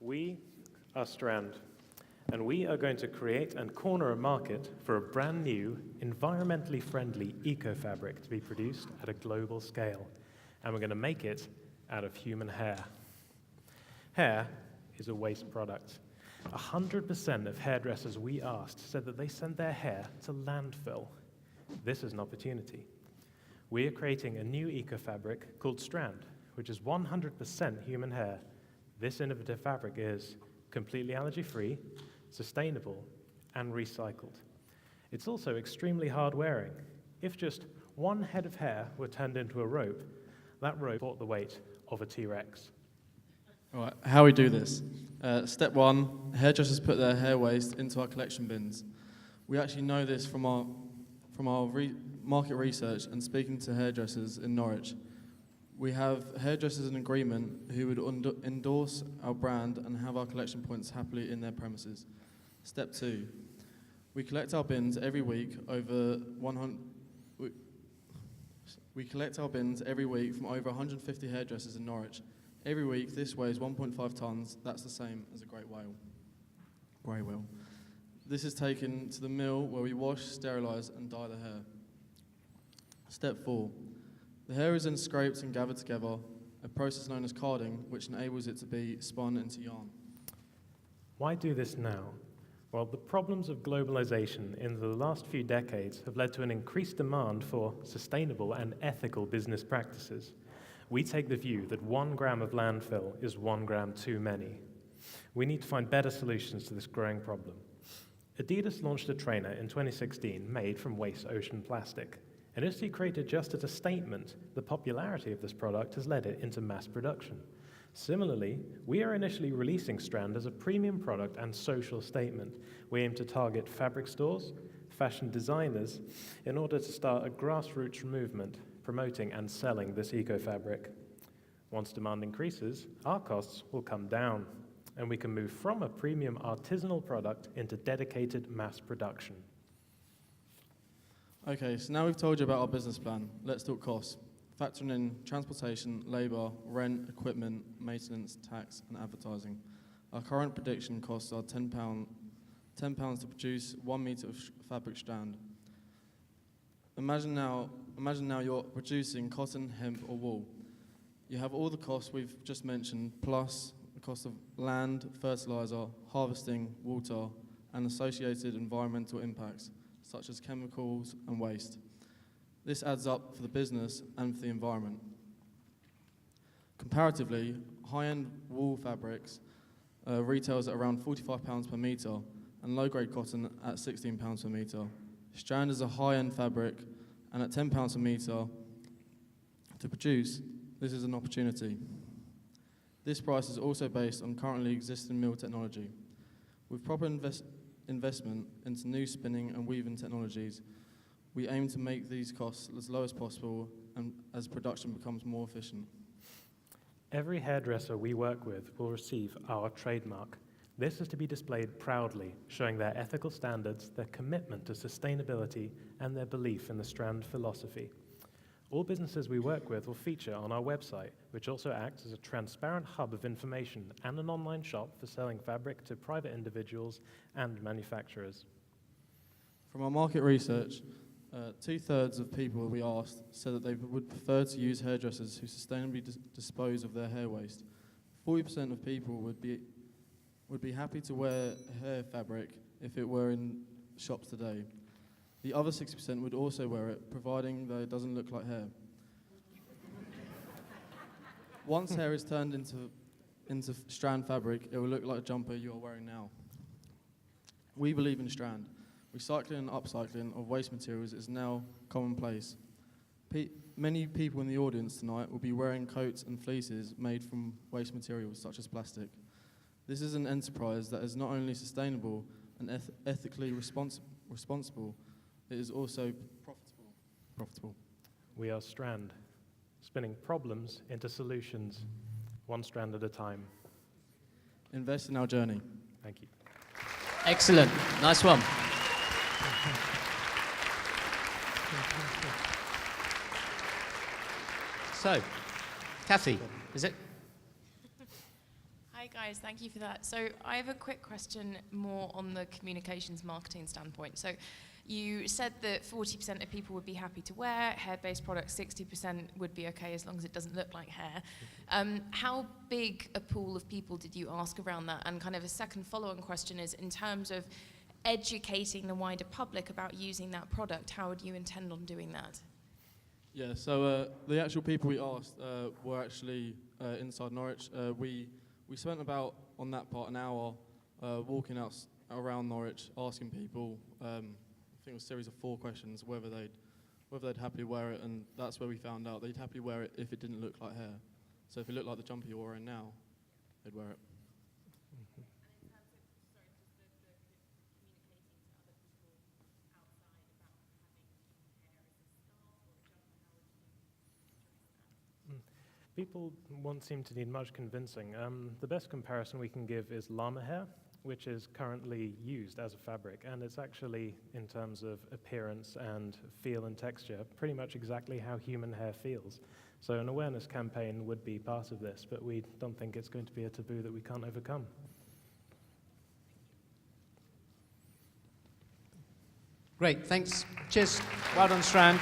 We are Strand, and we are going to create and corner a market for a brand new, environmentally friendly eco-fabric to be produced at a global scale. And we're going to make it out of human hair. Hair is a waste product. 100% of hairdressers we asked said that they send their hair to landfill. This is an opportunity. We are creating a new eco-fabric called Strand, which is 100% human hair. This innovative fabric is completely allergy-free, sustainable, and recycled. It's also extremely hard-wearing. If just one head of hair were turned into a rope, that rope brought the weight of a T-Rex. All right, how we do this. Step one, hairdressers put their hair waste into our collection bins. We actually know this from our market research and speaking to hairdressers in Norwich. We have hairdressers in agreement who would endorse our brand and have our collection points happily in their premises. Step two, we collect our bins every week We collect our bins every week from over 150 hairdressers in Norwich. Every week, this weighs 1.5 tonnes. That's the same as a grey whale. This is taken to the mill where we wash, sterilise and dye the hair. Step 4. The hair is then scraped and gathered together, a process known as carding, which enables it to be spun into yarn. Why do this now? Well, the problems of globalization in the last few decades have led to an increased demand for sustainable and ethical business practices. We take the view that 1 gram of landfill is 1 gram too many. We need to find better solutions to this growing problem. Adidas launched a trainer in 2016 made from waste ocean plastic. And as he created just as a statement, the popularity of this product has led it into mass production. Similarly, we are initially releasing Strand as a premium product and social statement. We aim to target fabric stores, fashion designers, in order to start a grassroots movement promoting and selling this eco-fabric. Once demand increases, our costs will come down, and we can move from a premium artisanal product into dedicated mass production. Okay, so now we've told you about our business plan. Let's talk costs. Factoring in transportation, labour, rent, equipment, maintenance, tax and advertising. Our current prediction costs are £10 to produce 1 metre of fabric strand. Imagine now you're producing cotton, hemp or wool. You have all the costs we've just mentioned, plus the cost of land, fertiliser, harvesting, water and associated environmental impacts, such as chemicals and waste. This adds up for the business and for the environment. Comparatively, high-end wool fabrics retails at around £45 per metre and low-grade cotton at £16 per metre. Strand is a high-end fabric and at £10 per metre to produce, this is an opportunity. This price is also based on currently existing mill technology. With proper investment into new spinning and weaving technologies, we aim to make these costs as low as possible and as production becomes more efficient. Every hairdresser we work with will receive our trademark. This is to be displayed proudly, showing their ethical standards, their commitment to sustainability, and their belief in the Strand philosophy. All businesses we work with will feature on our website, which also acts as a transparent hub of information and an online shop for selling fabric to private individuals and manufacturers. From our market research, 2/3 of people we asked said that they would prefer to use hairdressers who sustainably dispose of their hair waste. 40% of people would be happy to wear hair fabric if it were in shops today. The other 60% would also wear it, providing that it doesn't look like hair. Once hair is turned into Strand fabric, it will look like a jumper you are wearing now. We believe in Strand. Recycling and upcycling of waste materials is now commonplace. Many people in the audience tonight will be wearing coats and fleeces made from waste materials such as plastic. This is an enterprise that is not only sustainable and ethically responsible, it is also profitable. We are Strand, spinning problems into solutions, one strand at a time. Invest in our journey. Thank you. Excellent. Nice one. So, Kathy, is it? Hi guys, thank you for that. So I have a quick question more on the communications marketing standpoint. So you said that 40% of people would be happy to wear hair-based products, 60% would be okay as long as it doesn't look like hair. How big a pool of people did you ask around that? And kind of a second follow-on question is, in terms of educating the wider public about using that product, how would you intend on doing that? Yeah, so the actual people we asked were actually inside Norwich. We spent about, on that part, an hour walking out around Norwich, asking people, I think it was a series of 4 questions, whether they'd happily wear it, and that's where we found out they'd happily wear it if it didn't look like hair. So if it looked like the jumper you're wearing now, they'd wear it. People won't seem to need much convincing. The best comparison we can give is llama hair, which is currently used as a fabric, and it's actually, in terms of appearance and feel and texture, pretty much exactly how human hair feels. So an awareness campaign would be part of this, but we don't think it's going to be a taboo that we can't overcome. Great, thanks. Cheers. Well done, Strand.